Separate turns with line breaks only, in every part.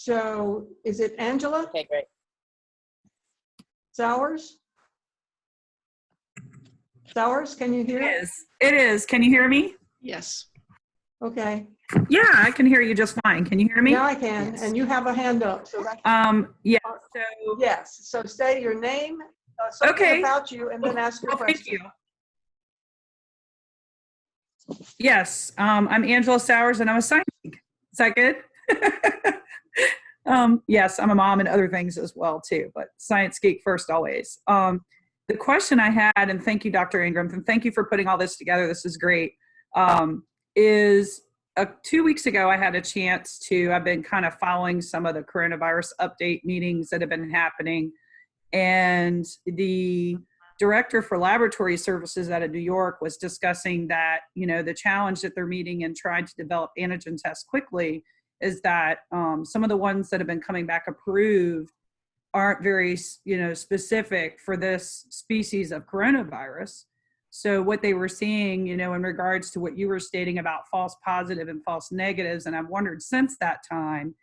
So is it Angela
Okay, great.
Sowers? Sowers, can you hear?
It is. It is. Can you hear me?
Yes.
Okay,
Yeah, I can hear you just fine. Can you hear me?
now I can,
Yes.
and you have a hand up, so that's,
Yeah. So,
yes. So say your name, something
Okay.
about you, and then ask your
well, thank
question.
you. Yes, I'm Angela Sowers, and I'm a science geek. Is that good? Yes, I'm a mom and other things as well too, but science geek first always. The question I had, and thank you, Dr. Ingram, and thank you for putting all this together. This is great. Is 2 weeks ago, I had a chance to, I've been kind of following some of the coronavirus update meetings that have been happening. And the director for laboratory services out of New York was discussing that, you know, the challenge that they're meeting in trying to develop antigen tests quickly is that some of the ones that have been coming back approved aren't very, you know, specific for this species of coronavirus. So what they were seeing, you know, in regards to what you were stating about false positive and false negatives, and I've wondered since that time,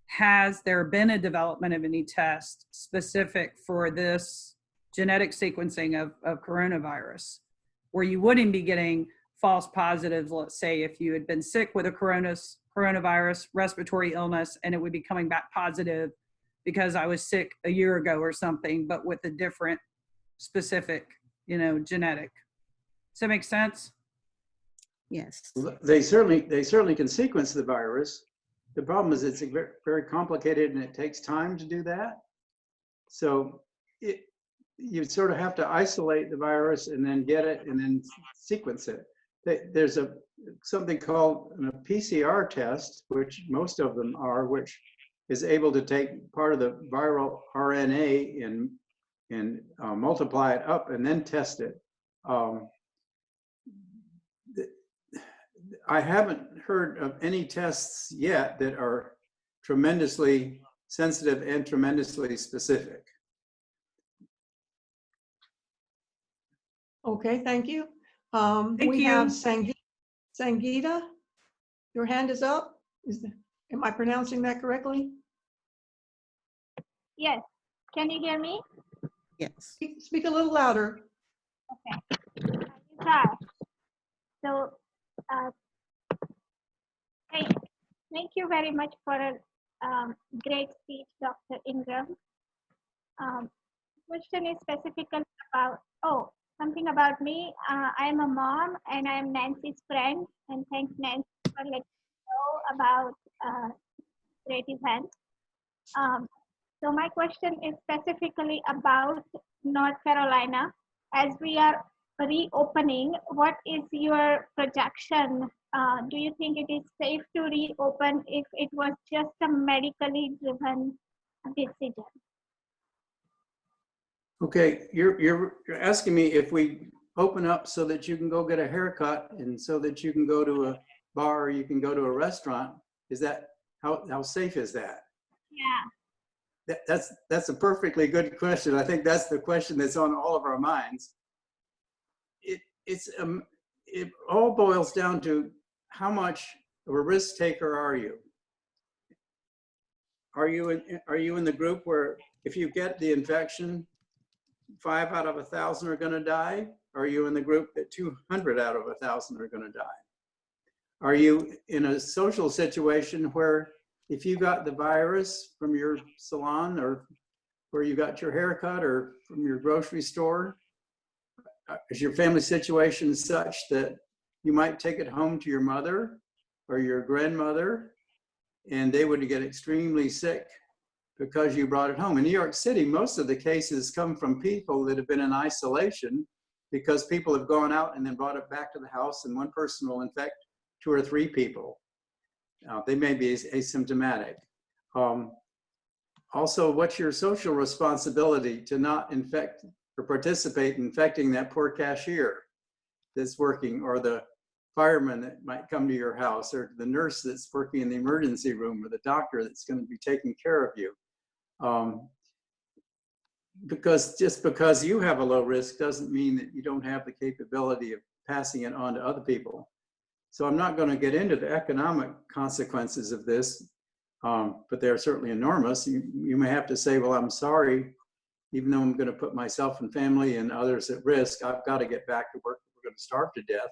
has there been a development of any test specific for this genetic sequencing of coronavirus, where you wouldn't be getting false positives, let's say if you had been sick with a coronavirus respiratory illness, and it would be coming back positive because I was sick a year ago or something, but with a different specific, you know, genetic. Does that make sense?
Yes.
They certainly can sequence the virus. The problem is it's very, very complicated and it takes time to do that. So you sort of have to isolate the virus and then get it and then sequence it. There's something called a PCR test, which most of them are, which is able to take part of the viral RNA and multiply it up and then test it. I haven't heard of any tests yet that are tremendously sensitive and tremendously specific.
Okay, thank you.
Thank
We
you.
have Sangeeta. Your hand is up. Am I pronouncing that correctly?
Yes. Can you hear me?
Yes.
Speak a little louder.
Okay. Hi. So, thank you very much for a great speech, Dr. Ingram. Question is specifically about, something about me. I'm a mom and I'm Nancy's friend, and thanks Nancy for letting me know about great event. So my question is specifically about North Carolina. As we are reopening, what is your projection? Do you think it is safe to reopen if it was just a medically driven decision?
Okay, you're asking me if we open up so that you can go get a haircut and so that you can go to a bar or you can go to a restaurant. Is that how safe is that?
Yeah.
That's a perfectly good question. I think that's the question that's on all of our minds. It all boils down to how much of a risk taker are you? Are you in the group where if you get the infection, 5 out of 1,000 are going to die? Are you in the group that 200 out of 1,000 are going to die? Are you in a social situation where if you got the virus from your salon or where you got your haircut or from your grocery store, is your family situation such that you might take it home to your mother or your grandmother and they would get extremely sick because you brought it home? In New York City, most of the cases come from people that have been in isolation because people have gone out and then brought it back to the house, and one person will infect 2 or 3 people. They may be asymptomatic. Also, what's your social responsibility to not infect or participate in infecting that poor cashier that's working, or the fireman that might come to your house, or the nurse that's working in the emergency room, or the doctor that's going to be taking care of you? Because just because you have a low risk doesn't mean that you don't have the capability of passing it on to other people. So I'm not going to get into the economic consequences of this, but they're certainly enormous. You may have to say, well, I'm sorry, even though I'm going to put myself and family and others at risk, I've got to get back to work. We're going to starve to death.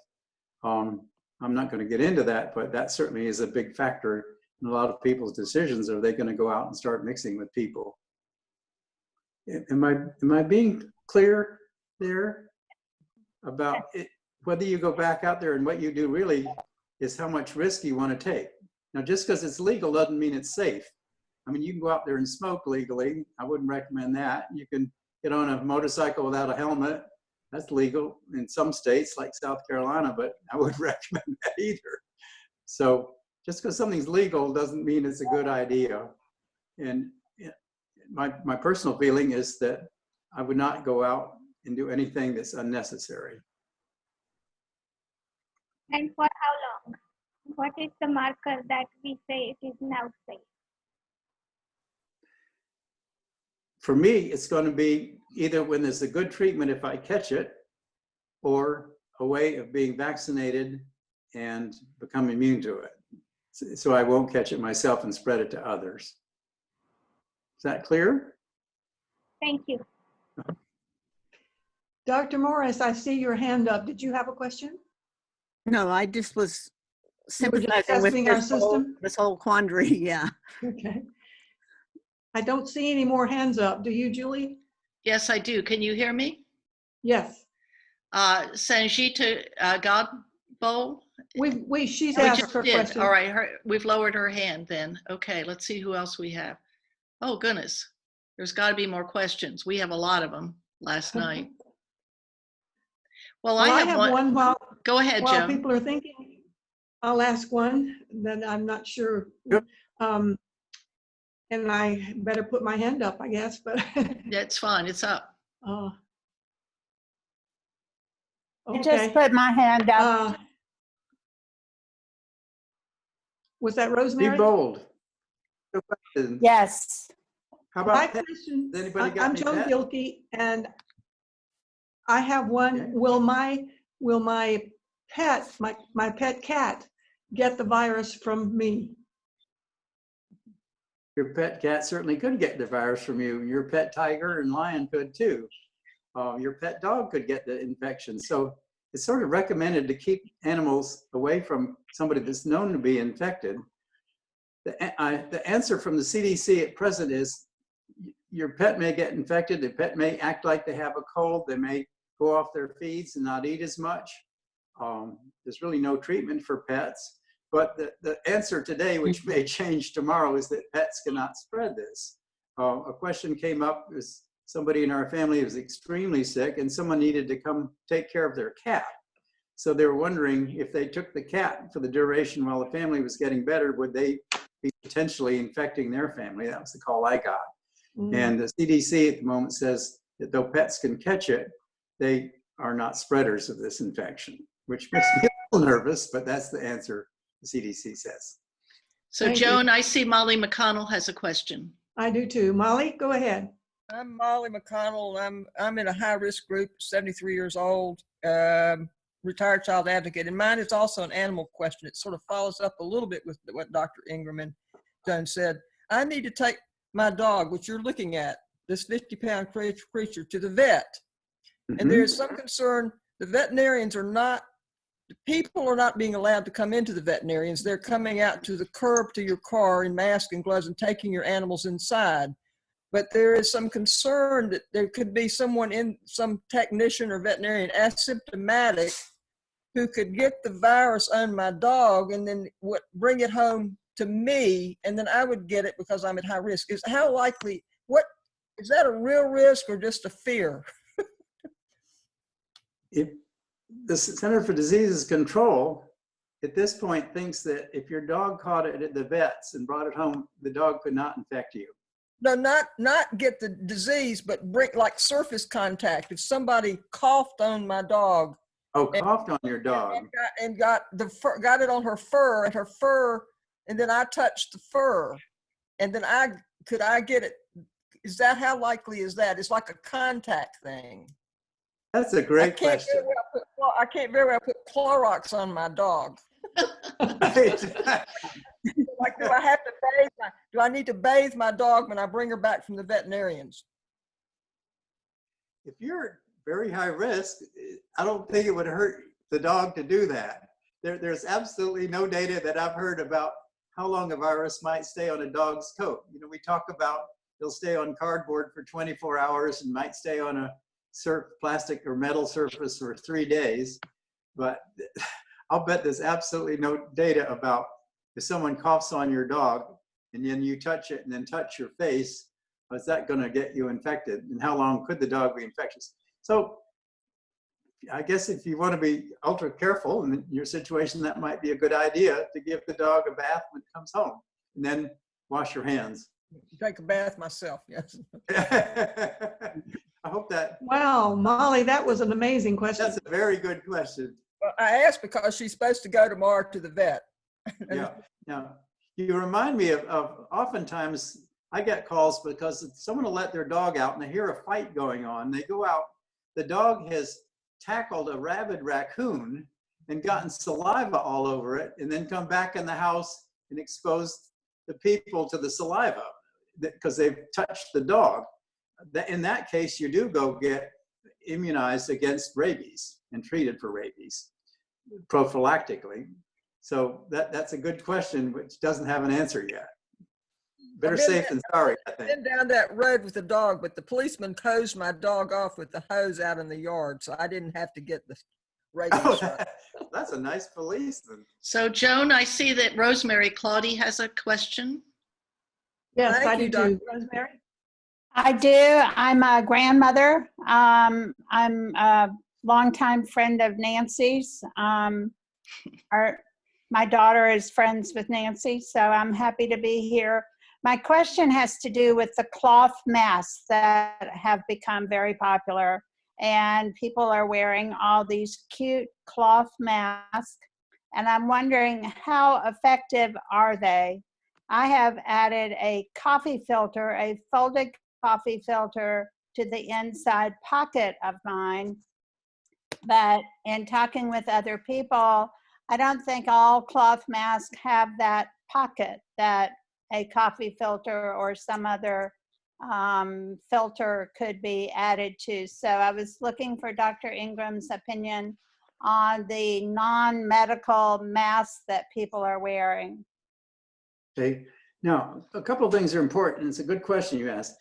I'm not going to get into that, but that certainly is a big factor in a lot of people's decisions. Are they going to go out and start mixing with people? Am I being clear there about it? Whether you go back out there and what you do really is how much risk you want to take. Now, just because it's legal doesn't mean it's safe. I mean, you can go out there and smoke legally. I wouldn't recommend that. You can get on a motorcycle without a helmet. That's legal in some states like South Carolina, but I wouldn't recommend that either. So just because something's legal doesn't mean it's a good idea. And my personal feeling is that I would not go out and do anything that's unnecessary.
And for how long? What is the marker that we say it is now safe?
For me, it's going to be either when there's a good treatment if I catch it, or a way of being vaccinated and become immune to it. So I won't catch it myself and spread it to others. Is that clear?
Thank you.
Dr. Morris, I see your hand up. Did you have a question?
No, I just was
You were just
sympathizing with
testing our
this whole,
system?
this whole quandary. Yeah.
Okay. I don't see any more hands up. Do you, Julie?
Yes, I do. Can you hear me?
Yes.
Sanjita Godbow?
She's
We
asked
just
her
did.
question.
All right, we've lowered her hand then. Okay, let's see who else we have. Oh, goodness. There's got to be more questions. We have a lot of them last night. Well,
Well,
I have one.
while
Go ahead, Joan.
people are thinking. I'll ask one, then I'm not sure.
Yep.
And I better put my hand up, I guess, but.
That's fine. It's up.
uh,
I just
Okay.
put my hand up.
Was that
Be
Rosemary?
bold. No question.
Yes.
How
My
about pets?
question,
Has anybody got
I'm
any
Joan
pets?
Gilkey, and I have one.
Okay.
Will my pet, my pet cat, get the virus from me?
Your pet cat certainly could get the virus from you. Your pet tiger and lion could too. Your pet dog could get the infection. So it's sort of recommended to keep animals away from somebody that's known to be infected. The answer from the CDC at present is your pet may get infected. The pet may act like they have a cold. They may go off their feeds and not eat as much. There's really no treatment for pets. But the answer today, which may change tomorrow, is that pets cannot spread this. A question came up, is somebody in our family was extremely sick and someone needed to come take care of their cat. So they were wondering if they took the cat for the duration while the family was getting better, would they be potentially infecting their family? That was the call I got. And the CDC at the moment says that though pets can catch it, they are not spreaders of this infection, which makes me a little nervous, but that's the answer the CDC says.
So
Thank you.
Joan, I see Molly McConnell has a question.
I do too. Molly, go ahead.
I'm Molly McConnell. I'm in a high-risk group, 73 years old, retired child advocate. And mine is also an animal question. It sort of follows up a little bit with what Dr. Ingram and Joan said. I need to take my dog, which you're looking at, this 50-pound creature, to the vet. And there's some concern the veterinarians are not, the people are not being allowed to come into the veterinarians. They're coming out to the curb to your car in masks and gloves and taking your animals inside. But there is some concern that there could be someone in, some technician or veterinarian asymptomatic who could get the virus on my dog and then bring it home to me, and then I would get it because I'm at high risk. Is how likely, is that a real risk or just a fear?
If the Center for Disease Control at this point thinks that if your dog caught it at the vet's and brought it home, the dog could not infect you.
No, not get the disease, but bring like surface contact. If somebody coughed on my dog.
Oh, coughed on your dog.
And got it on her fur, and then I touched the fur, and then could I get it? Is that how likely is that? It's like a contact thing.
That's a great question.
I can't very well put Clorox on my dog.
Right.
Like, do I have to do I need to bathe my dog when I bring her back from the veterinarians?
If you're very high risk, I don't think it would hurt the dog to do that. There's absolutely no data that I've heard about how long a virus might stay on a dog's coat. You know, we talk about they'll stay on cardboard for 24 hours and might stay on a plastic or metal surface for 3 days. But I'll bet there's absolutely no data about if someone coughs on your dog and then you touch it and then touch your face, is that going to get you infected? And how long could the dog be infectious? So I guess if you want to be ultra careful in your situation, that might be a good idea to give the dog a bath when it comes home and then wash your hands.
Take a bath myself, yes.
I hope that,
Wow, Molly, that was an amazing question.
that's a very good question.
Well, I asked because she's supposed to go tomorrow to the vet.
Yeah, yeah. You remind me of oftentimes I get calls because someone will let their dog out and they hear a fight going on. They go out, the dog has tackled a rabid raccoon and gotten saliva all over it, and then come back in the house and exposed the people to the saliva because they've touched the dog. In that case, you do go get immunized against rabies and treated for rabies prophylactically. So that's a good question, which doesn't have an answer yet. Better safe than sorry, I think.
Been down that road with the dog, but the policeman hosed my dog off with the hose out in the yard, so I didn't have to get the rabies
Oh,
shot.
that's a nice policeman.
So Joan, I see that Rosemary Claudy has a question.
Yes,
Thank
I
you,
do
Dr.
too. Rosemary?
I do. I'm a grandmother. I'm a longtime friend of Nancy's. My daughter is friends with Nancy, so I'm happy to be here. My question has to do with the cloth masks that have become very popular, and people are wearing all these cute cloth masks, and I'm wondering how effective are they? I have added a coffee filter, a folded coffee filter to the inside pocket of mine, but in talking with other people, I don't think all cloth masks have that pocket that a coffee filter or some other filter could be added to. So I was looking for Dr. Ingram's opinion on the non-medical masks that people are wearing.
Okay. Now, a couple of things are important. It's a good question you asked.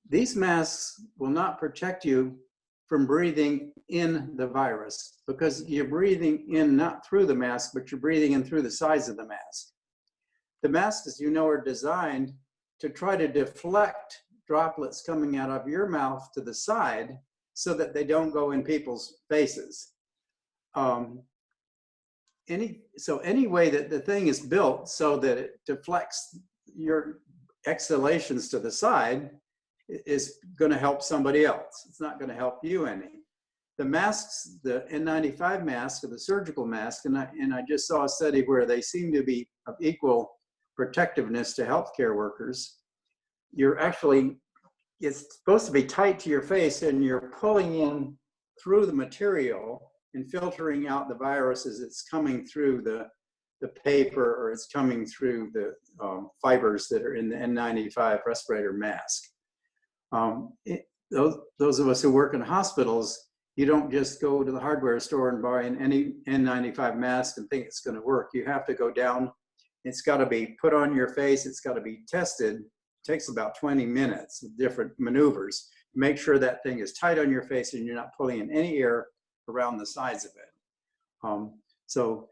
These masks will not protect you from breathing in the virus because you're breathing in not through the mask, but you're breathing in through the sides of the mask. The masks, as you know, are designed to try to deflect droplets coming out of your mouth to the side so that they don't go in people's faces. Any way that the thing is built so that it deflects your exhalations to the side is going to help somebody else. It's not going to help you any. The masks, the N95 mask or the surgical mask, and I just saw a study where they seem to be of equal protectiveness to healthcare workers. It's supposed to be tight to your face and you're pulling in through the material and filtering out the virus as it's coming through the paper or it's coming through the fibers that are in the N95 respirator mask. Those of us who work in hospitals, you don't just go to the hardware store and buy any N95 mask and think it's going to work. You have to go down. It's got to be put on your face. It's got to be tested. It takes about 20 minutes of different maneuvers. Make sure that thing is tight on your face and you're not pulling in any air around the sides of it. So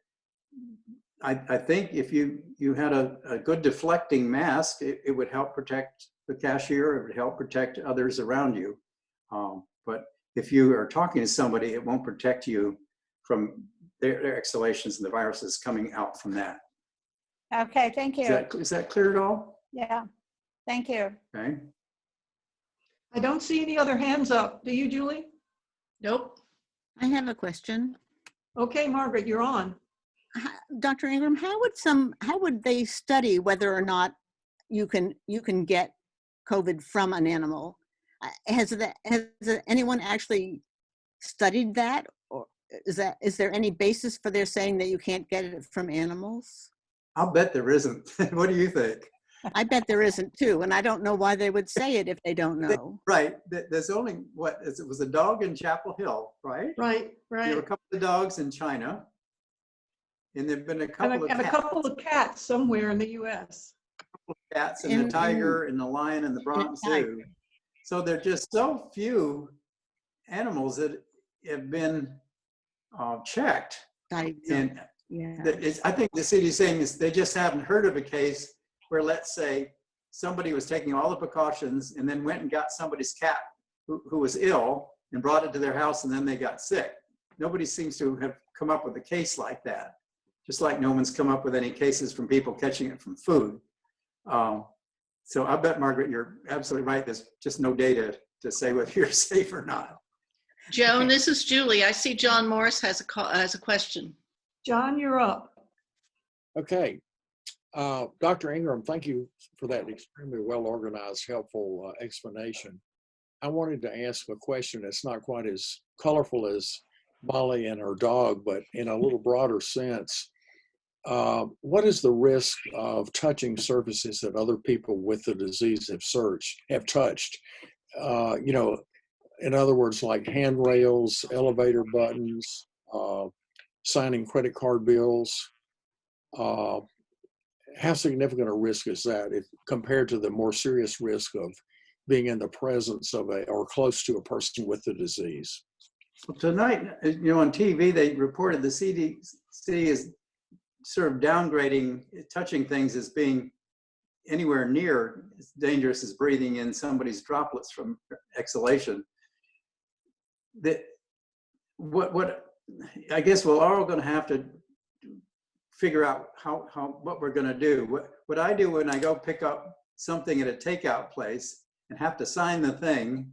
I think if you had a good deflecting mask, it would help protect the cashier. It would help protect others around you. But if you are talking to somebody, it won't protect you from their exhalations and the viruses coming out from that.
Okay, thank you.
Is that clear at all?
Yeah, thank you.
Okay.
I don't see any other hands up. Do you, Julie?
Nope.
I have a question.
Okay, Margaret, you're on.
Dr. Ingram, how would they study whether or not you can get COVID from an animal? Has anyone actually studied that, or is there any basis for their saying that you can't get it from animals?
I'll bet there isn't. What do you think?
I bet there isn't too, and I don't know why they would say it if they don't know.
Right. There's only, it was a dog in Chapel Hill, right?
Right,
There were a
right.
couple of dogs in China. And there've been a
And
couple of
a couple of cats somewhere in the US.
cats and the tiger and the lion and the Bronx Zoo. So there are just so few animals that have been checked. And
Yeah.
I think the CDC is saying is they just haven't heard of a case where, let's say, somebody was taking all the precautions and then went and got somebody's cat who was ill and brought it to their house and then they got sick. Nobody seems to have come up with a case like that. Just like no one's come up with any cases from people catching it from food. So I bet, Margaret, you're absolutely right. There's just no data to say whether you're safe or not.
Joan, this is Julie. I see John Morris has a question.
John, you're up.
Okay. Dr. Ingram, thank you for that extremely well-organized, helpful explanation. I wanted to ask a question that's not quite as colorful as Molly and her dog, but in a little broader sense. What is the risk of touching surfaces that other people with the disease have touched? You know, in other words, like handrails, elevator buttons, signing credit card bills. How significant a risk is that compared to the more serious risk of being in the presence of or close to a person with the disease?
Well, tonight, you know, on TV, they reported the CDC is sort of downgrading touching things as being anywhere near as dangerous as breathing in somebody's droplets from exhalation. What I guess we're all going to have to figure out what we're going to do. What I do when I go pick up something at a takeout place and have to sign the thing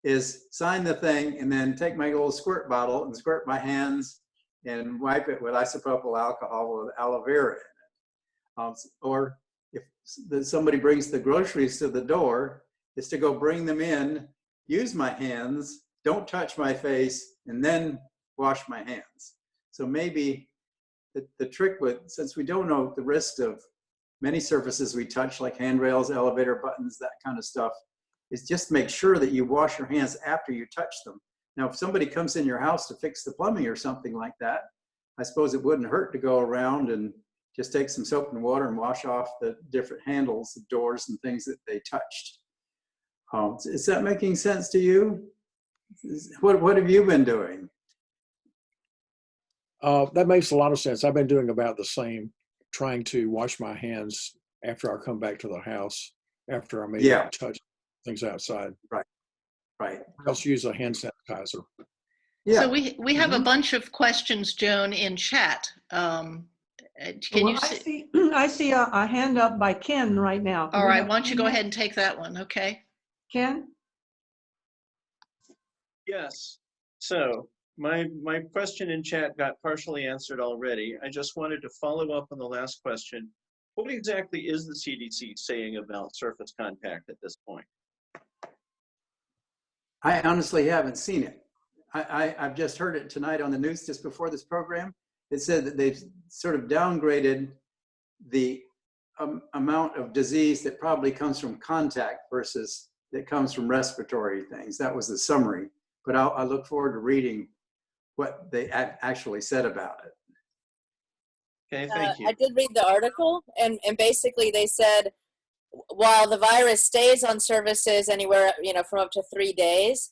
is sign the thing and then take my little squirt bottle and squirt my hands and wipe it with isopropyl alcohol with aloe vera in it. Or if somebody brings the groceries to the door, is to go bring them in, use my hands, don't touch my face, and then wash my hands. So maybe the trick since we don't know the risk of many surfaces we touch, like handrails, elevator buttons, that kind of stuff, is just make sure that you wash your hands after you touch them. Now, if somebody comes in your house to fix the plumbing or something like that, I suppose it wouldn't hurt to go around and just take some soap and water and wash off the different handles, the doors and things that they touched. Is that making sense to you? What have you been doing?
That makes a lot of sense. I've been doing about the same, trying to wash my hands after I come back to the house, after I maybe touch things outside.
Right.
I also use a hand sanitizer.
Yeah.
So we have a bunch of questions, Joan, in chat. Can you see?
I see a hand up by Ken right now.
All right, why don't you go ahead and take that one, okay?
Ken?
Yes. So my question in chat got partially answered already. I just wanted to follow up on the last question. What exactly is the CDC saying about surface contact at this point?
I honestly haven't seen it. I've just heard it tonight on the news just before this program. It said that they've sort of downgraded the amount of disease that probably comes from contact versus that comes from respiratory things. That was the summary. But I look forward to reading what they actually said about it.
Okay, thank you.
I did read the article, and basically they said, while the virus stays on surfaces anywhere, from up to 3 days,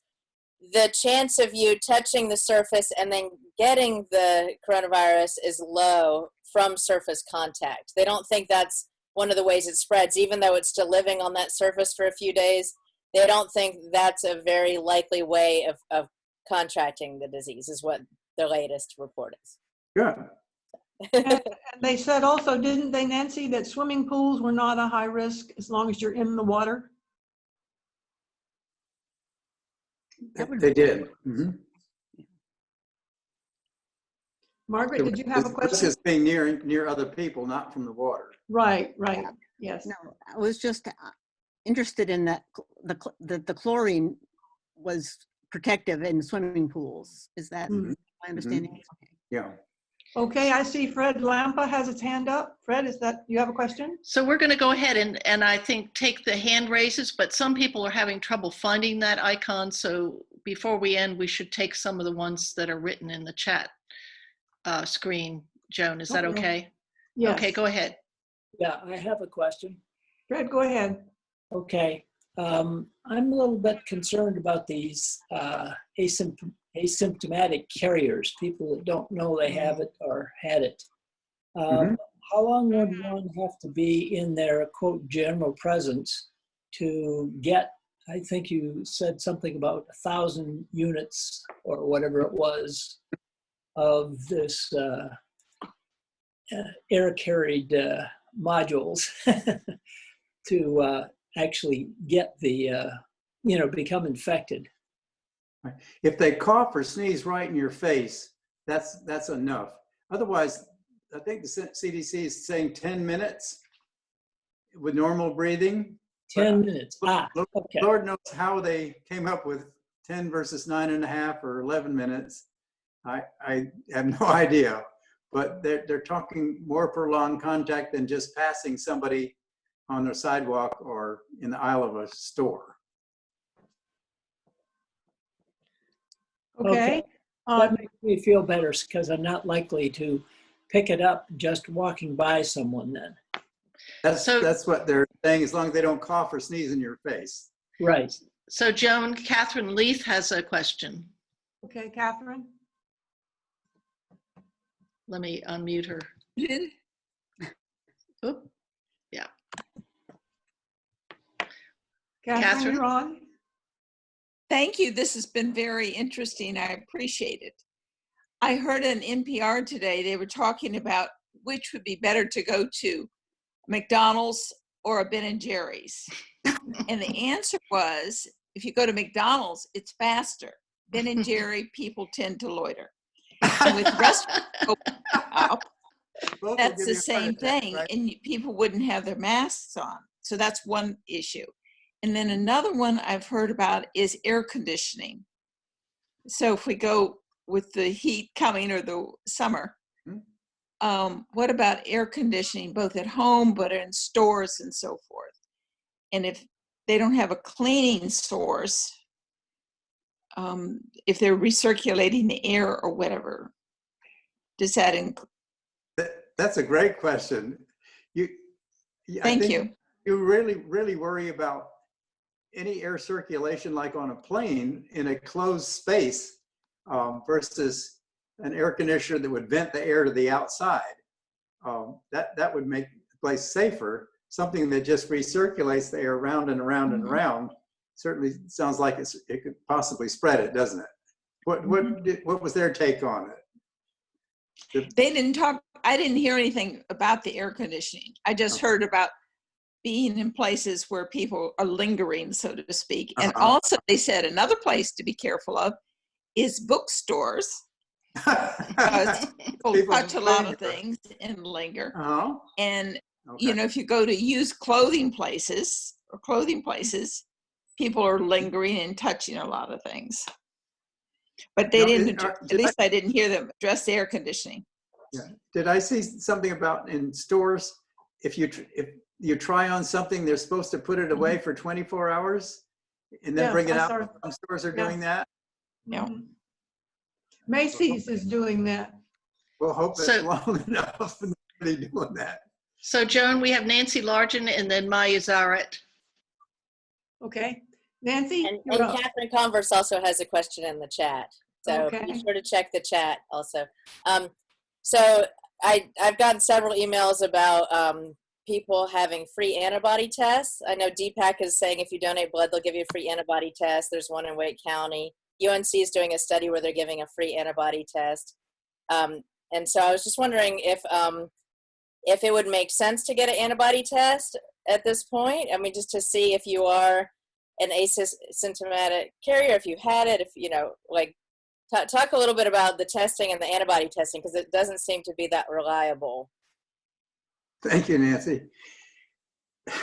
the chance of you touching the surface and then getting the coronavirus is low from surface contact. They don't think that's one of the ways it spreads, even though it's still living on that surface for a few days. They don't think that's a very likely way of contracting the disease, is what the latest report is.
Good.
And they said also, didn't they, Nancy, that swimming pools were not a high risk as long as you're in the water?
They did. Mm-hmm.
Margaret, did you have a question?
This is being near other people, not from the water.
Right, yes.
No, I was just interested in that the chlorine was protective in swimming pools. Is that my understanding? Okay.
Yeah.
Okay, I see Fred Lampa has his hand up. Fred, is that, you have a question?
So we're going to go ahead and I think take the hand raises, but some people are having trouble finding that icon. So before we end, we should take some of the ones that are written in the chat screen. Joan, is that okay?
Yes.
Okay, go ahead.
Yeah, I have a question.
Fred, go ahead.
Okay. I'm a little bit concerned about these asymptomatic carriers, people that don't know they have it or had it. How long would one have to be in their, quote, general presence to get, I think you said something about 1,000 units or whatever it was of this air-carried modules to actually get the, become infected?
If they cough or sneeze right in your face, that's enough. Otherwise, I think the CDC is saying 10 minutes with normal breathing.
10 minutes. Okay.
Lord knows how they came up with 10 versus 9.5 or 11 minutes. I have no idea, but they're talking more prolonged contact than just passing somebody on the sidewalk or in the aisle of a store.
Okay.
That makes me feel better because I'm not likely to pick it up just walking by someone then.
That's what they're saying, as long as they don't cough or sneeze in your face.
Right.
So Joan, Catherine Leith has a question.
Okay, Catherine.
Let me unmute her. Oop. Yeah.
Catherine, you're on.
Thank you. This has been very interesting. I appreciate it. I heard on NPR today, they were talking about which would be better to go to, McDonald's or a Ben & Jerry's. And the answer was, if you go to McDonald's, it's faster. Ben & Jerry, people tend to loiter. And with restaurants open up, that's the same thing, right? And people wouldn't have their masks on. So that's one issue. And then another one I've heard about is air conditioning. So if we go with the heat coming or the summer, what about air conditioning, both at home, but in stores and so forth? And if they don't have a cleaning source, if they're recirculating the air or whatever, does that include?
That's a great question.
Thank you.
You really worry about any air circulation like on a plane in a closed space versus an air conditioner that would vent the air to the outside. That would make the place safer. Something that just recirculates the air around and around and around certainly sounds like it could possibly spread it, doesn't it? What was their take on it?
They didn't talk. I didn't hear anything about the air conditioning. I just heard about being in places where people are lingering, so to speak. And also they said another place to be careful of is bookstores. Because people touch a lot of things and linger. And you know, if you go to used clothing places, people are lingering and touching a lot of things. But they didn't, at least I didn't hear them address the air conditioning.
Yeah. Did I see something about in stores, if you try on something, they're supposed to put it away for 24 hours and then bring it out? Some stores are doing that.
Yeah.
Macy's is doing that.
We'll hope it's long enough for nobody doing that.
So Joan, we have Nancy Largen and then Maya Zaret.
Okay. Nancy?
And Catherine Converse also has a question in the chat. So be sure to check the chat also. So I've gotten several emails about people having free antibody tests. I know Deepak is saying if you donate blood, they'll give you a free antibody test. There's one in Wake County. UNC is doing a study where they're giving a free antibody test. And so I was just wondering if it would make sense to get an antibody test at this point. I mean, just to see if you are an asymptomatic carrier, if you had it, if, you know, like, talk a little bit about the testing and the antibody testing, because it doesn't seem to be that reliable.
Thank you, Nancy.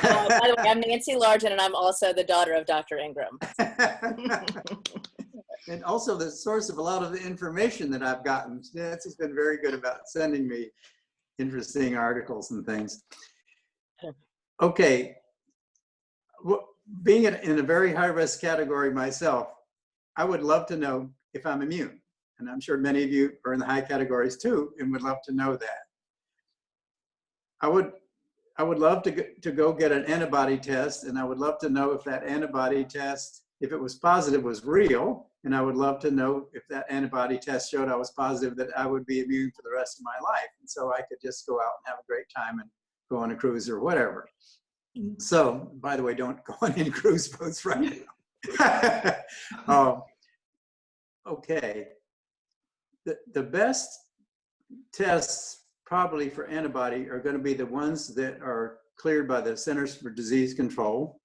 By the way, I'm Nancy Largen, and I'm also the daughter of Dr. Ingram.
and also the source of a lot of the information that I've gotten. Nancy's been very good about sending me interesting articles and things. Okay, being in a very high-risk category myself, I would love to know if I'm immune. And I'm sure many of you are in the high categories too and would love to know that. I would love to go get an antibody test, and I would love to know if that antibody test, if it was positive, was real. And I would love to know if that antibody test showed I was positive, that I would be immune for the rest of my life. And so I could just go out and have a great time and go on a cruise or whatever. So, by the way, don't go on any cruise boats right now. Okay. The best tests probably for antibody are going to be the ones that are cleared by the Centers for Disease Control.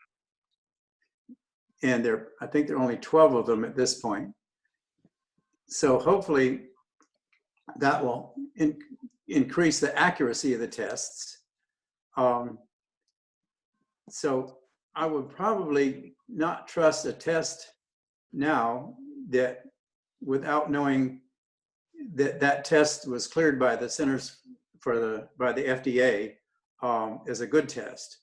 And I think there are only 12 of them at this point. So hopefully that will increase the accuracy of the tests. So I would probably not trust a test now that without knowing that that test was cleared by the Centers by the FDA as a good test.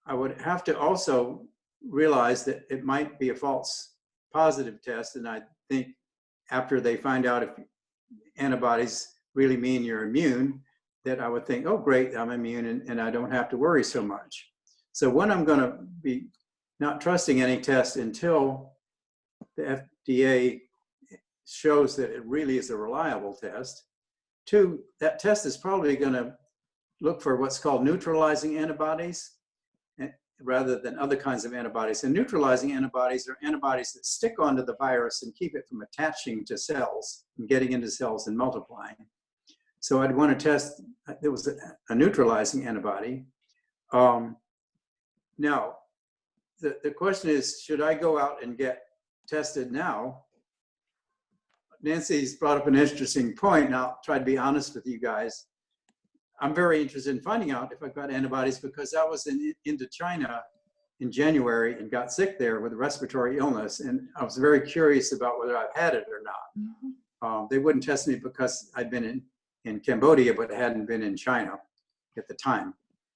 I would have to also realize that it might be a false positive test, and I think after they find out if antibodies really mean you're immune, that I would think, oh great, I'm immune and I don't have to worry so much. So one, I'm going to be not trusting any test until the FDA shows that it really is a reliable test. Two, that test is probably going to look for what's called neutralizing antibodies rather than other kinds of antibodies. And neutralizing antibodies are antibodies that stick onto the virus and keep it from attaching to cells and getting into cells and multiplying. So I'd want to test, there was a neutralizing antibody. Now, the question is, should I go out and get tested now? Nancy's brought up an interesting point, and I'll try to be honest with you guys. I'm very interested in finding out if I've got antibodies because I was into China in January and got sick there with a respiratory illness, and I was very curious about whether I've had it or not. They wouldn't test me because I'd been in Cambodia, but hadn't been in China at the time.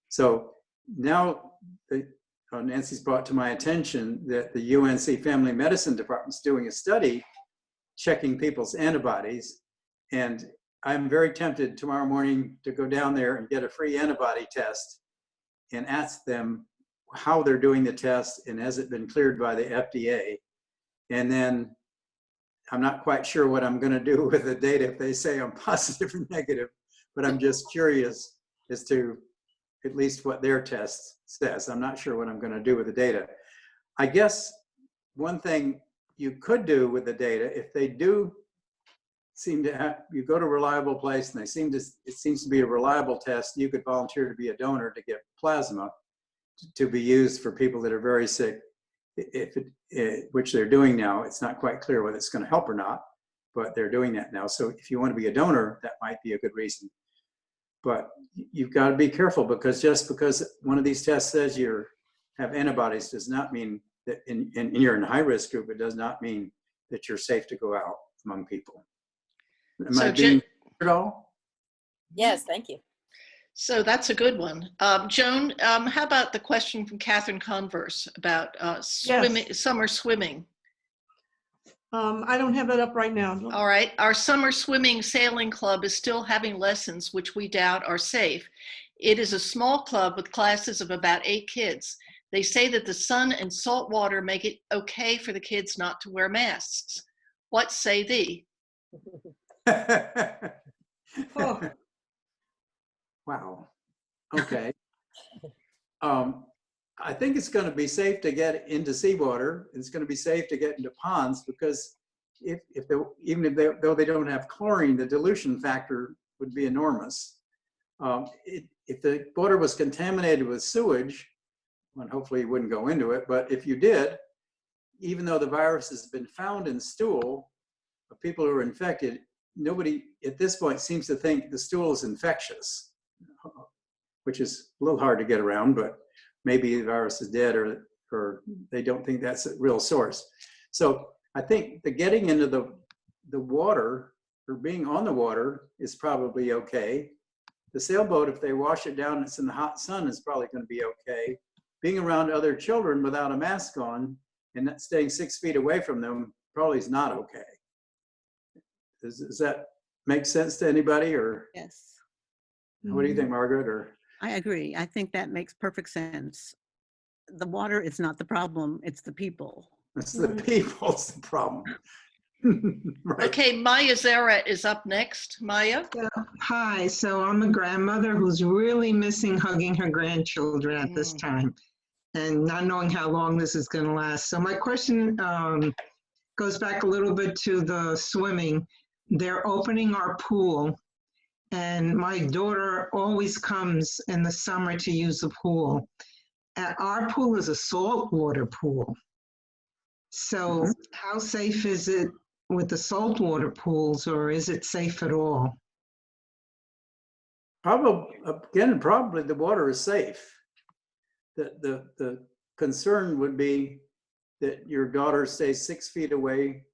So now Nancy's brought to my attention that the UNC Family Medicine Department's doing a study checking people's antibodies, and I'm very tempted tomorrow morning to go down there and get a free antibody test and ask them how they're doing the test and has it been cleared by the FDA. And then I'm not quite sure what I'm going to do with the data if they say I'm positive or negative, but I'm just curious as to at least what their test says. I'm not sure what I'm going to do with the data. I guess one thing you could do with the data, if they do seem to have, you go to a reliable place and it seems to be a reliable test, you could volunteer to be a donor to get plasma to be used for people that are very sick, which they're doing now. It's not quite clear whether it's going to help or not, but they're doing that now. So if you want to be a donor, that might be a good reason. But you've got to be careful, because just because one of these tests says you have antibodies does not mean that you're in a high-risk group. It does not mean that you're safe to go out among people. Am I being clear at all?
Yes, thank you.
So that's a good one. Joan, how about the question from Catherine Converse about swimming,
Yes.
summer swimming?
I don't have that up right now.
All right. Our summer swimming sailing club is still having lessons, which we doubt are safe. It is a small club with classes of about 8 kids. They say that the sun and salt water make it okay for the kids not to wear masks. What say thee?
Oh,
Wow. Okay. I think it's going to be safe to get into seawater. It's going to be safe to get into ponds, because though they don't have chlorine, the dilution factor would be enormous. If the water was contaminated with sewage, well, hopefully you wouldn't go into it, but if you did, even though the virus has been found in stool of people who are infected, nobody at this point seems to think the stool is infectious, which is a little hard to get around, but maybe the virus is dead, or they don't think that's a real source. So I think the getting into the water or being on the water is probably okay. The sailboat, if they wash it down and it's in the hot sun, is probably going to be okay. Being around other children without a mask on and not staying 6 feet away from them probably is not okay. Does that make sense to anybody, or
Yes,
what do you think, Margaret? Or
I agree. I think that makes perfect sense. The water is not the problem, it's the people.
it's the people's the problem. Right.
Okay, Maya Zara is up next. Maya?
Hi, so I'm a grandmother who's really missing hugging her grandchildren at this time and not knowing how long this is going to last. So my question goes back a little bit to the swimming. They're opening our pool, and my daughter always comes in the summer to use the pool. And our pool is a saltwater pool. So how safe is it with the saltwater pools, or is it safe at all?
Probably the water is safe. The concern would be that your daughter stays 6 feet away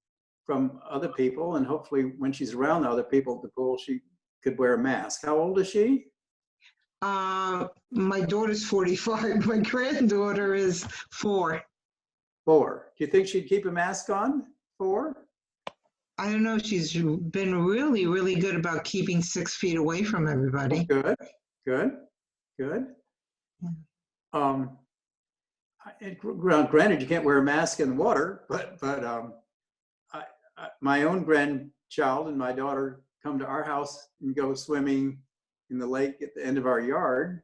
from other people, and hopefully when she's around the other people at the pool, she could wear a mask. How old is she?
My daughter's 45. My granddaughter is 4.
4. Do you think she'd keep a mask on? 4?
I don't know. She's been really, really good about keeping 6 feet away from everybody.
Good. Granted, you can't wear a mask in the water, but my own grandchild and my daughter come to our house and go swimming in the lake at the end of our yard.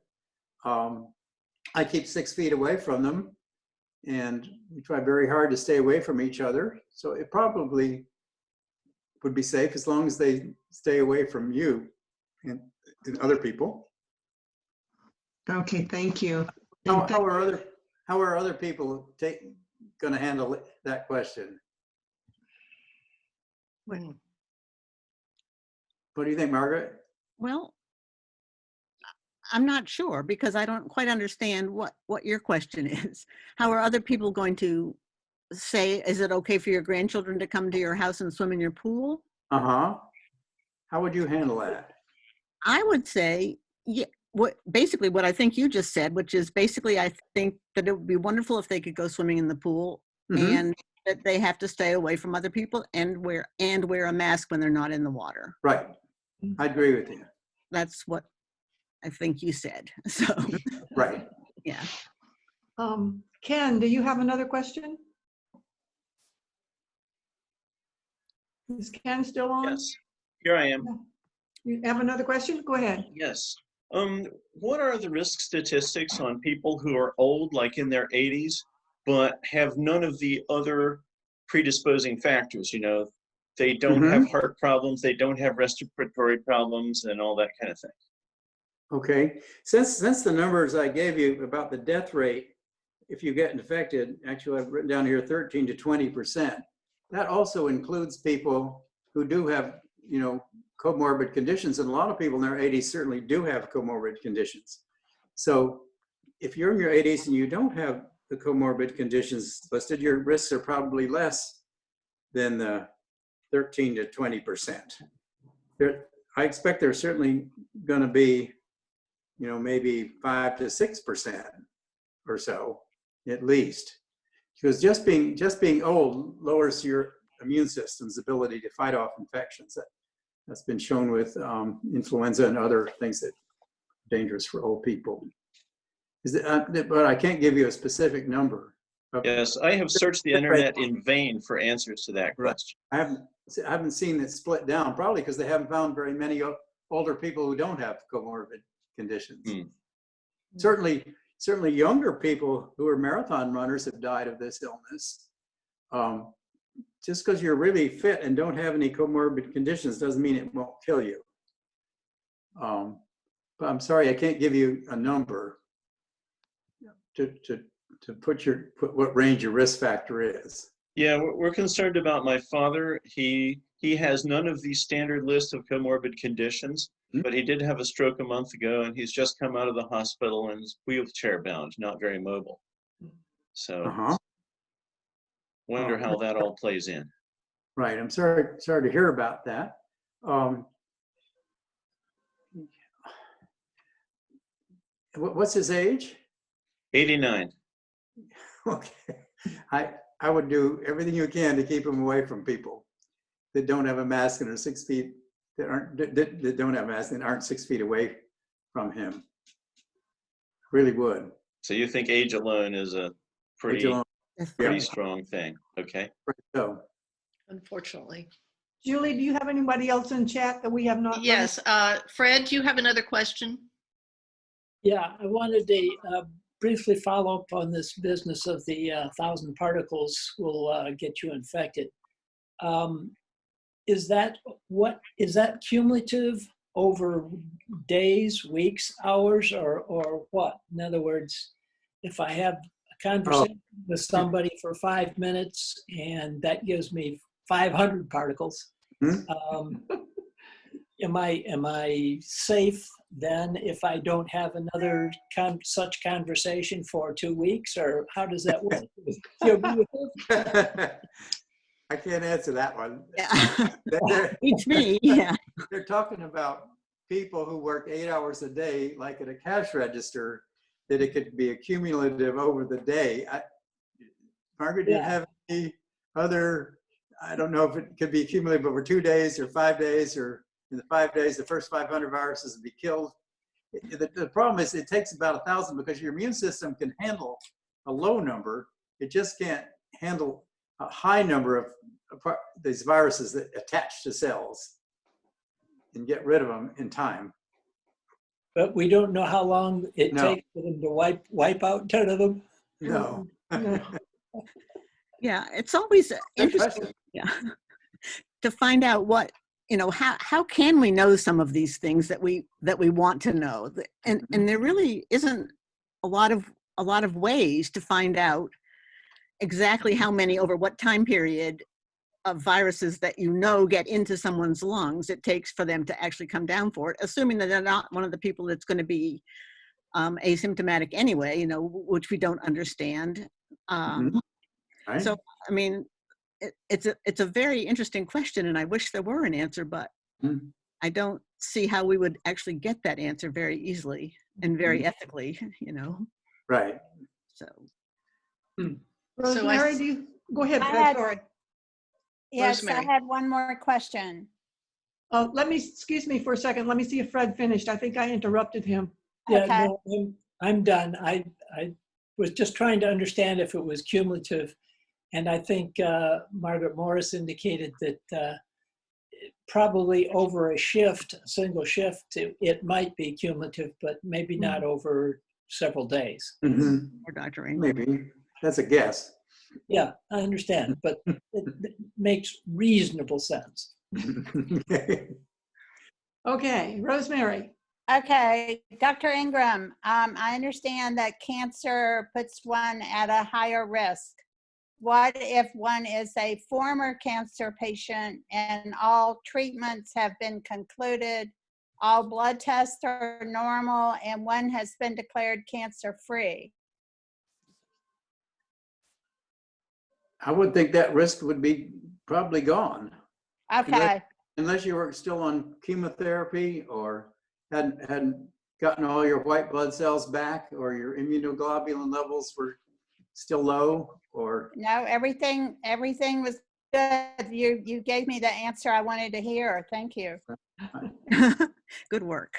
I keep 6 feet away from them, and we try very hard to stay away from each other. So it probably would be safe as long as they stay away from you and other people.
Okay, thank you.
How are other people going to handle that question? What do you think, Margaret?
Well, I'm not sure because I don't quite understand what your question is. How are other people going to say, is it okay for your grandchildren to come to your house and swim in your pool?
How would you handle that?
I would say, yeah, basically what I think you just said, which is basically I think that it would be wonderful if they could go swimming in the pool, and that they have to stay away from other people and wear a mask when they're not in the water.
Right. I agree with you.
That's what I think you said. So
right.
Yeah.
Ken, do you have another question? Is Ken still on?
Yes, here I am.
You have another question? Go ahead.
Yes. What are the risk statistics on people who are old, like in their 80s, but have none of the other predisposing factors? You know, they don't have heart problems, they don't have respiratory problems, and all that kind of thing.
Okay. Since the numbers I gave you about the death rate, if you get infected, actually I've written down here 13 to 20%. That also includes people who do have, you know, comorbid conditions, and a lot of people in their 80s certainly do have comorbid conditions. So if you're in your 80s and you don't have the comorbid conditions listed, your risks are probably less than the 13 to 20%. I expect there's certainly going to be, you know, maybe 5 to 6% or so, at least, because just being old lowers your immune system's ability to fight off infections. That's been shown with influenza and other things that are dangerous for old people. But I can't give you a specific number.
Yes, I have searched the internet in vain for answers to that question.
I haven't seen it split down, probably because they haven't found very many older people who don't have comorbid conditions. Certainly younger people who are marathon runners have died of this illness. Just because you're really fit and don't have any comorbid conditions doesn't mean it won't kill you. But I'm sorry, I can't give you a number to put what range your risk factor is.
Yeah, we're concerned about my father. He has none of the standard list of comorbid conditions, but he did have a stroke a month ago, and he's just come out of the hospital and is wheelchair bound, not very mobile. So Wonder how that all plays in.
Right. I'm sorry to hear about that. What's his age?
89.
Okay. I would do everything you can to keep him away from people that don't have a mask and are 6 feet, that don't have masks and aren't 6 feet away from him. Really would.
So you think age alone is a pretty strong thing? Okay.
So,
Unfortunately.
Julie, do you have anybody else in chat that we have not?
Yes. Fred, do you have another question?
Yeah, I wanted to briefly follow up on this business of the 1,000 particles will get you infected. Is that cumulative over days, weeks, hours, or what? In other words, if I have a conversation with somebody for 5 minutes and that gives me 500 particles, am I safe then if I don't have another such conversation for 2 weeks, or how does that work? Do you agree with it?
I can't answer that one.
It's me, yeah.
They're talking about people who work 8 hours a day, like at a cash register, that it could be accumulative over the day. Margaret, did you have any other, I don't know if it could be accumulative over 2 days or 5 days, or in the 5 days, the first 500 viruses would be killed. The problem is it takes about 1,000 because your immune system can handle a low number. It just can't handle a high number of these viruses that attach to cells and get rid of them in time.
But we don't know how long it takes for them to wipe out 10 of them.
No.
Yeah, it's always interesting to find out what, how can we know some of these things that we want to know, and there really isn't a lot of ways to find out exactly how many over what time period of viruses that get into someone's lungs it takes for them to actually come down for it, assuming that they're not one of the people that's going to be asymptomatic anyway, which we don't understand.
Right.
So, I mean, it's a very interesting question, and I wish there were an answer, but I don't see how we would actually get that answer very easily and very ethically,
Right.
So.
Rosemary, do you go ahead? Sorry.
Yes,
Rosemary.
I had one more question.
Excuse me for a second. Let me see if Fred finished. I think I interrupted him.
Yeah,
Okay.
no, I'm done. I was just trying to understand if it was cumulative. And I think Margaret Morris indicated that probably over a single shift, it might be cumulative, but maybe not over several days.
Or Dr. Ingram.
Maybe. That's a guess.
Yeah, I understand, but it makes reasonable sense.
Okay, Rosemary.
Okay, Dr. Ingram, I understand that cancer puts one at a higher risk. What if one is a former cancer patient and all treatments have been concluded, all blood tests are normal, and one has been declared cancer-free?
I would think that risk would be probably gone.
Okay.
Unless you were still on chemotherapy or hadn't gotten all your white blood cells back, or your immunoglobulin levels were still low, or
No, everything was good. You gave me the answer I wanted to hear. Thank you.
Good work.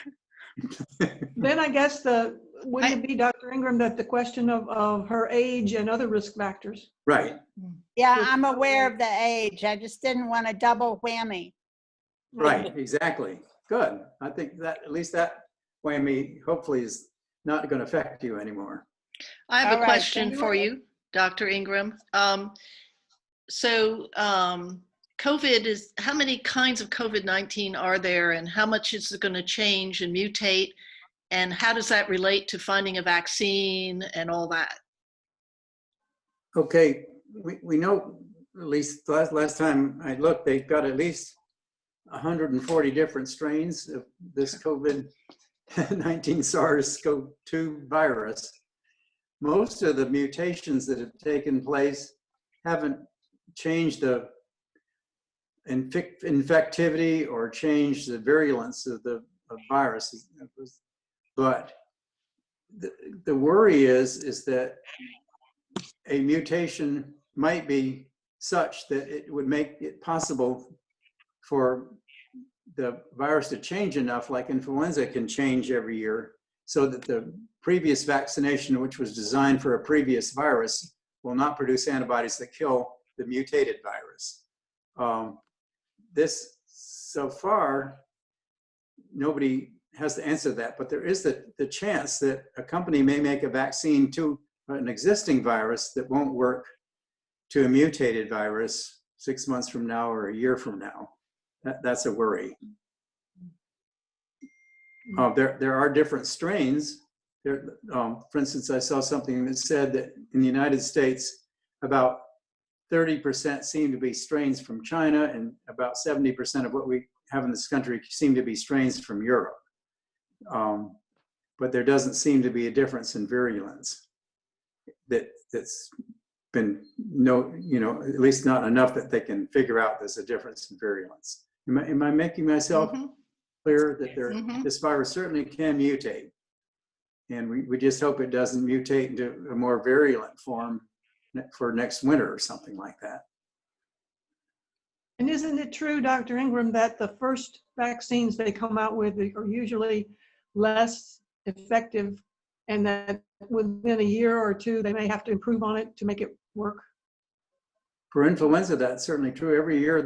Then I guess wouldn't it be, Dr. Ingram, that the question of her age and other risk factors?
right.
Yeah, I'm aware of the age. I just didn't want a double whammy.
Right, exactly. Good. I think that at least that whammy hopefully is not going to affect you anymore.
I have
All
a
right,
question
thank
for
you.
you, Dr. Ingram. COVID is, how many kinds of COVID-19 are there, and how much is it going to change and mutate, and how does that relate to finding a vaccine and all that?
Okay, we know, at least last time I looked, they've got at least 140 different strains of this COVID-19 SARS-CoV-2 virus. Most of the mutations that have taken place haven't change the infectivity or change the virulence of the virus. But the worry is that a mutation might be such that it would make it possible for the virus to change enough, like influenza can change every year, so that the previous vaccination, which was designed for a previous virus, will not produce antibodies that kill the mutated virus. This, so far, nobody has to answer that, but there is the chance that a company may make a vaccine to an existing virus that won't work to a mutated virus 6 months from now or a year from now. That's a worry. There are different strains. For instance, I saw something that said that in the United States, about 30% seem to be strains from China, and about 70% of what we have in this country seem to be strains from Europe. But there doesn't seem to be a difference in virulence that's been at least not enough that they can figure out there's a difference in virulence. Am I making myself clear that this virus certainly can mutate, and we just hope it doesn't mutate into a more virulent form for next winter or something like that.
And isn't it true, Dr. Ingram, that the first vaccines they come out with are usually less effective, and that within a year or two they may have to improve on it to make it work?
For influenza, that's certainly true. Every year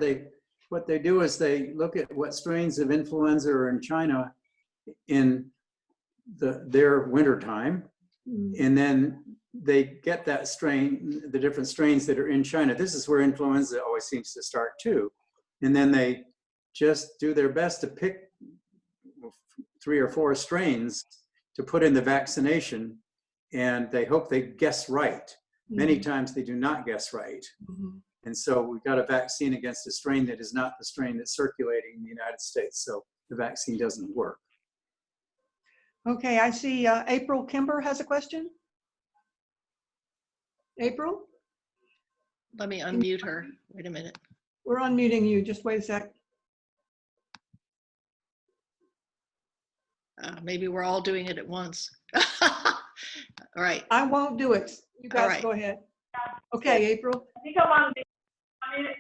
what they do is they look at what strains of influenza are in China in their winter time, and then they get that strain, the different strains that are in China. This is where influenza always seems to start too. And then they just do their best to pick 3 or 4 strains to put in the vaccination, and they hope they guess right. Many times they do not guess right. And so we've got a vaccine against a strain that is not the strain that's circulating in the United States. So the vaccine doesn't work.
Okay, I see April Kimber has a question. April?
Let me unmute her. Wait a minute.
We're unmuting you. Just wait a sec.
Maybe we're all doing it at once. All right.
I won't do it. You guys
right.
go ahead. Okay, April.
I think I'm on.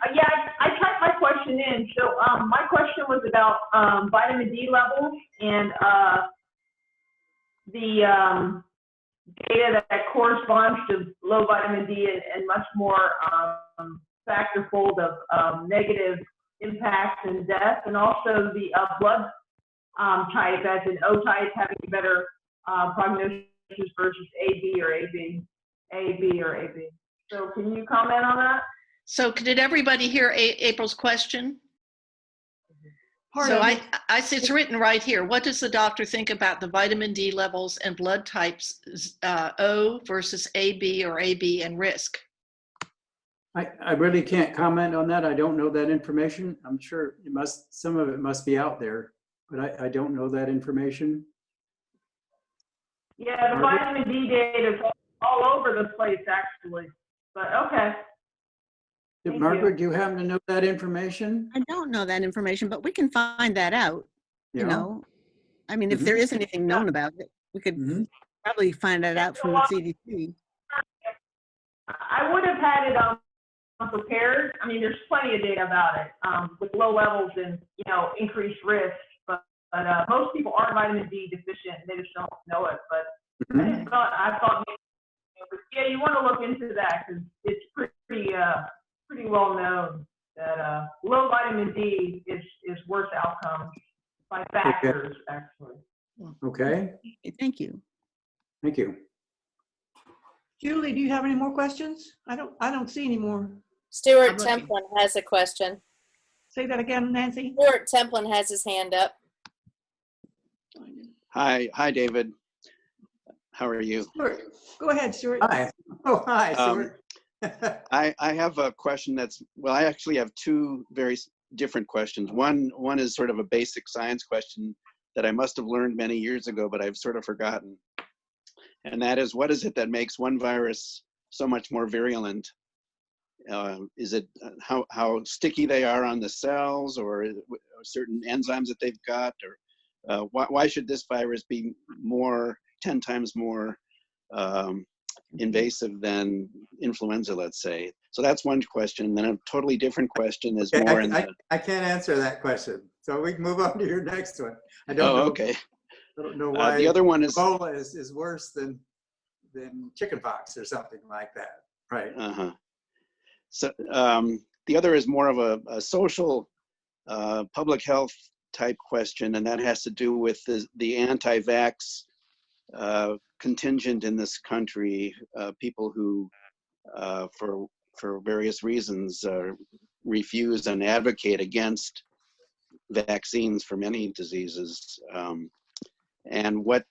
I typed my question in. So my question was about vitamin D levels and the data that corresponds to low vitamin D and much more factor-fold of negative impacts and death, and also the blood type, as in O type having better prognosis versus AB or AB. So can you comment on that?
So did everybody hear April's question? So I see it's written right here. What does the doctor think about the vitamin D levels and blood types, O versus AB or AB, and risk?
I really can't comment on that. I don't know that information. I'm sure some of it must be out there, but I don't know that information.
Yeah, the vitamin D data is all over the place, actually. But okay.
Margaret, do you happen to know that information?
I don't know that information, but we can find that out. You know, I mean, if there is anything known about it, we could probably find that out from the CDC.
I would have had it prepared. I mean, there's plenty of data about it with low levels and, increased risk. But most people are vitamin D deficient, and they just don't know it. But I thought maybe, you want to look into that because it's pretty well known that low vitamin D is worse outcomes by factors, actually.
Okay.
Thank you.
Thank you.
Julie, do you have any more questions? I don't see any more.
Stuart Templin has a question.
Say that again, Nancy.
Stuart Templin has his hand up.
Hi, David. How are you?
Stuart, go ahead, Stuart.
Hi. Oh, hi, Stuart.
I have a question I actually have 2 very different questions. One is sort of a basic science question that I must have learned many years ago, but I've sort of forgotten. And that is, what is it that makes one virus so much more virulent Is it how sticky they are on the cells, or certain enzymes that they've got, or why should this virus be 10 times more invasive than influenza, let's say? So that's one question. Then a totally different question is more
I can't answer that question. So we can move on to your next one. I don't know.
Okay.
I don't know why
the other one is
Ebola is worse than chickenpox or something like that. Right.
So the other is more of a social public health type question, and that has to do with the anti-vax contingent in this country, people who, for various reasons, refuse and advocate against vaccines for many diseases, and what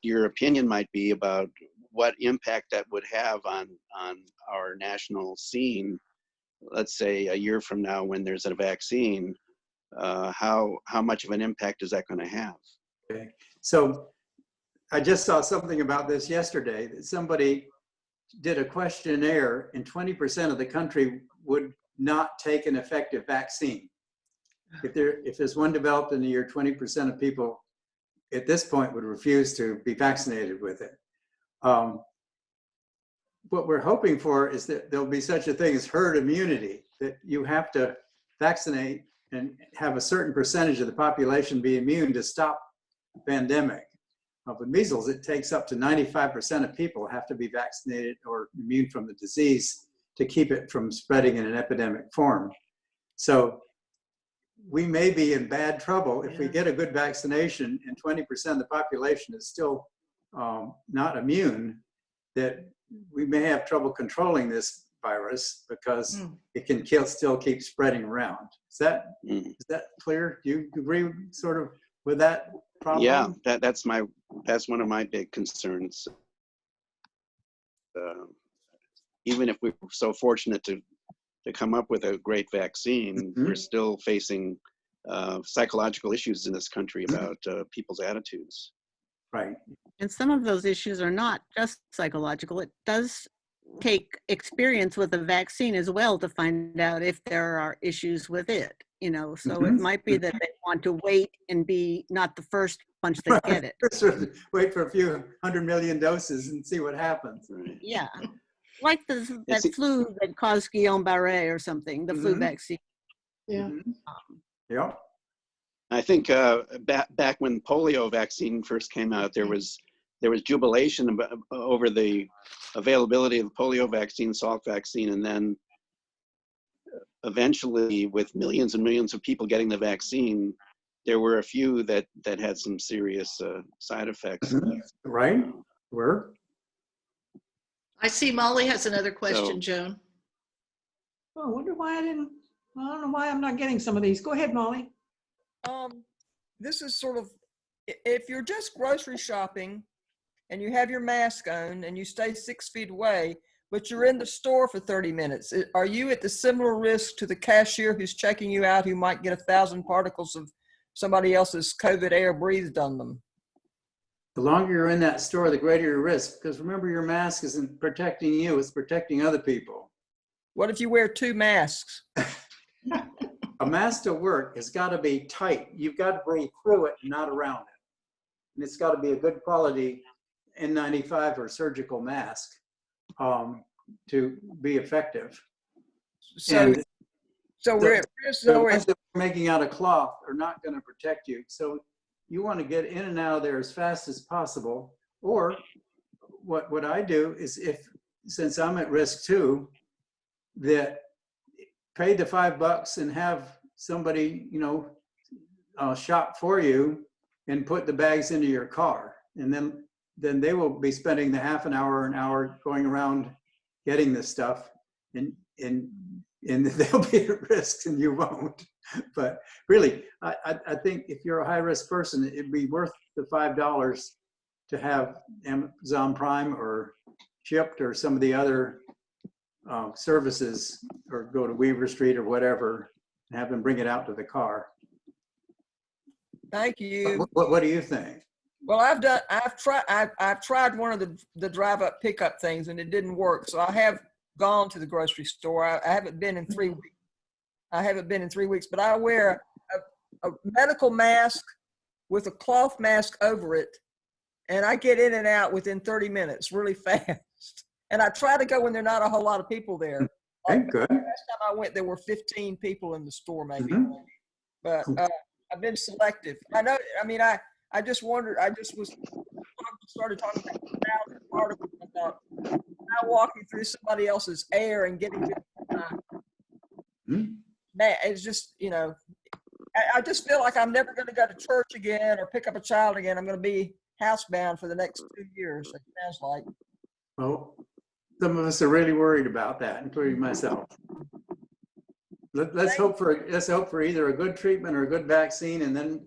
your opinion might be about what impact that would have on our national scene, let's say a year from now when there's a vaccine. How much of an impact is that going to have?
Okay, so I just saw something about this yesterday, that somebody did a questionnaire and 20% of the country would not take an effective vaccine. If there's one developed in a year, 20% of people at this point would refuse to be vaccinated with it. What we're hoping for is that there'll be such a thing as herd immunity, that you have to vaccinate and have a certain percentage of the population be immune to stop the pandemic. With measles, it takes up to 95% of people have to be vaccinated or immune from the disease to keep it from spreading in an epidemic form. So we may be in bad trouble if we get a good vaccination and 20% of the population is still not immune, that we may have trouble controlling this virus because it can still keep spreading around. Is that clear? Do you agree sort of with that problem?
Yeah, that's one of my big concerns. Even if we're so fortunate to come up with a great vaccine, we're still facing psychological issues in this country about people's attitudes.
Right.
And some of those issues are not just psychological. It does take experience with a vaccine as well to find out if there are issues with it, so it might be that they want to wait and be not the first bunch that get it.
Wait for a few 100 million doses and see what happens.
Yeah. Like that flu that caused Guillain-Barré or something, the flu vaccine.
Yeah.
Yeah.
I think back when polio vaccine first came out, there was jubilation over the availability of the polio vaccine, Salk vaccine, and then eventually, with millions and millions of people getting the vaccine, there were a few that had some serious side effects.
Right?
I see Molly has another question, Joan.
Oh, I wonder why I don't know why I'm not getting some of these. Go ahead, Molly.
This is sort of, if you're just grocery shopping and you have your mask on and you stay 6 feet away, but you're in the store for 30 minutes, are you at the similar risk to the cashier who's checking you out, who might get 1,000 particles of somebody else's COVID air breathed on them?
The longer you're in that store, the greater your risk, because remember, your mask isn't protecting you, it's protecting other people.
What if you wear 2 masks?
A mask to work has got to be tight. You've got to breathe through it, not around it. And it's got to be a good quality N95 or surgical mask to be effective.
So we're
making out of cloth are not going to protect you. So you want to get in and out of there as fast as possible. Or what I do is, since I'm at risk too, that pay the $5 and have somebody, shop for you and put the bags into your car. And then they will be spending the half an hour going around getting this stuff, and they'll be at risk and you won't. But really, I think if you're a high risk person, it'd be worth the $5 to have Amazon Prime or Shipped or some of the other services, or go to Weaver Street or whatever and have them bring it out to the car.
Thank you.
What do you think?
Well, I've tried one of the drive up pickup things and it didn't work. So I have gone to the grocery store. I haven't been in 3 weeks. I haven't been in 3 weeks, but I wear a medical mask with a cloth mask over it, and I get in and out within 30 minutes really fast. And I try to go when there are not a whole lot of people there.
Okay, good.
Last time I went, there were 15 people in the store maybe. But I've been selective. I know, I mean, I just wondered, I just started talking about the article about now walking through somebody else's air and getting man, it's just, you know, I just feel like I'm never going to go to church again or pick up a child again. I'm going to be housebound for the next 2 years, it sounds like.
Well, some of us are really worried about that, including myself. Let's hope for either a good treatment or a good vaccine, and then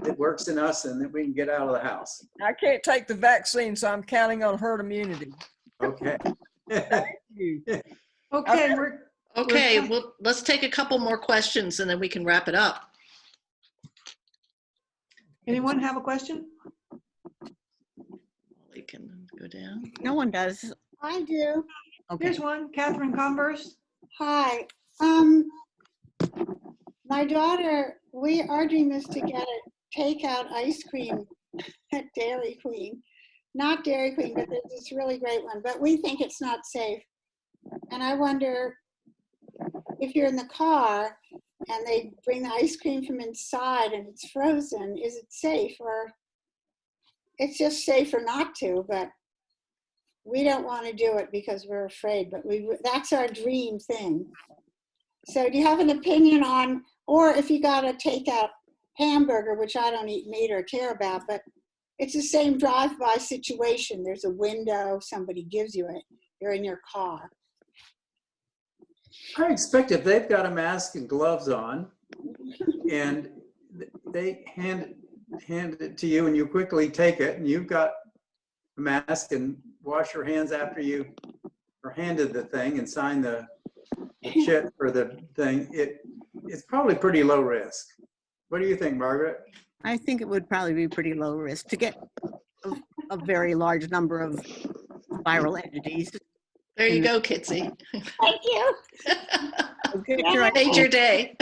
it works in us, and then we can get out of the house.
I can't take the vaccine, so I'm counting on herd immunity.
Okay.
Thank you.
Okay,
Okay, well, let's take a couple more questions and then we can wrap it up.
anyone have a question?
We can go down.
No one does.
I do.
Okay.
Here's one, Catherine Converse.
Hi. My daughter, our dream is to get a takeout ice cream at Dairy Queen. Not Dairy Queen, but there's this really great one. But we think it's not safe. And I wonder if you're in the car and they bring the ice cream from inside and it's frozen, is it safe? Or it's just safer not to, but we don't want to do it because we're afraid, but that's our dream thing. So do you have an opinion on, or if you got a takeout hamburger, which I don't eat meat or care about, but it's the same drive-by situation. There's a window, somebody gives you it, you're in your car.
I expect if they've got a mask and gloves on and they hand it to you and you quickly take it and you've got a mask and wash your hands after you are handed the thing and sign the chit for the thing, it's probably pretty low risk. What do you think, Margaret?
I think it would probably be pretty low risk to get a very large number of viral entities.
There you go, Kitsy.
Thank you.
Made your day.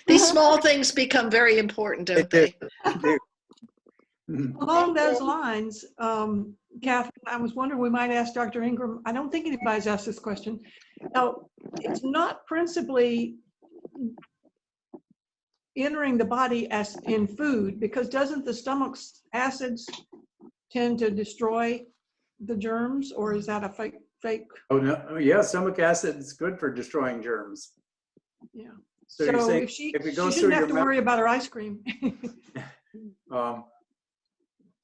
These small things become very important, don't they?
Along those lines, Catherine, I was wondering, we might ask Dr. Ingram, I don't think anybody's asked this question. Now, it's not principally entering the body as in food, because doesn't the stomach's acids tend to destroy the germs, or is that a fake?
Oh, no, yeah, stomach acid is good for destroying germs.
Yeah.
So you're saying
if she
goes
shouldn't
through
have
your
to
mouth,
worry about her ice cream.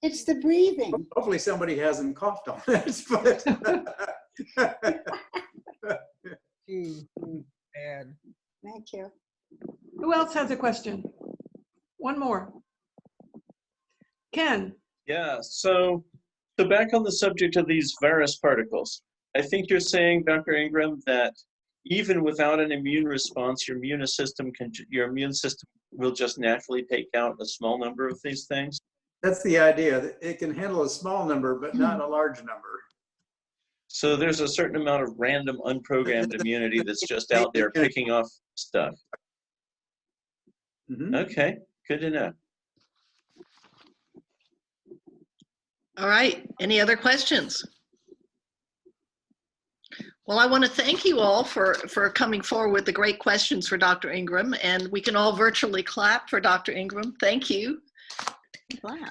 It's the breathing.
hopefully somebody hasn't coughed on it, but
Bad.
Thank you.
Who else has a question? One more. Ken.
Yeah, so back on the subject of these virus particles, I think you're saying, Dr. Ingram, that even without an immune response, your immune system will just naturally take out a small number of these things?
that's the idea. It can handle a small number, but not a large number.
So there's a certain amount of random unprogrammed immunity that's just out there picking off stuff. Okay, good to know.
All right, any other questions? Well, I want to thank you all for coming forward with the great questions for Dr. Ingram, and we can all virtually clap for Dr. Ingram. Thank you.
Wow.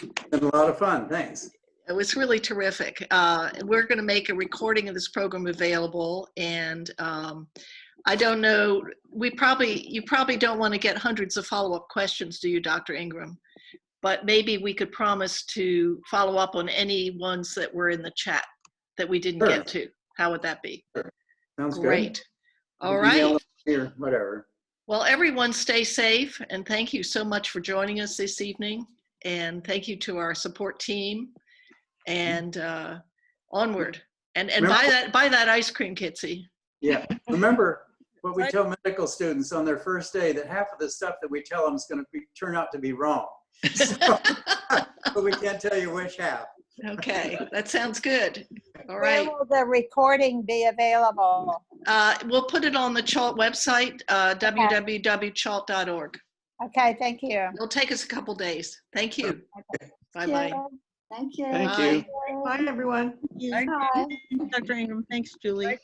It's been a lot of fun, thanks.
It was really terrific. We're going to make a recording of this program available, and I don't know, you probably don't want to get hundreds of follow-up questions, do you, Dr. Ingram? But maybe we could promise to follow up on any ones that were in the chat that we didn't get to. How would that be?
Sure. Sounds
great.
Good.
All right.
Here, whatever.
Well, everyone stay safe, and thank you so much for joining us this evening. And thank you to our support team, and onward. And buy that ice cream, Kitsy.
Yeah, remember what we tell medical students on their first day, that half of the stuff that we tell them is going to turn out to be wrong. So, but we can't tell you which half.
Okay, that sounds good. All
Where
right.
will the recording be available?
We'll put it on the CHALT website, www.chalt.org.
Okay, thank you.
It'll take us a couple days. Thank you. Bye-bye.
Thank you.
Thank you.
Bye, everyone.
Thank you. Dr. Ingram. Thanks, Julie.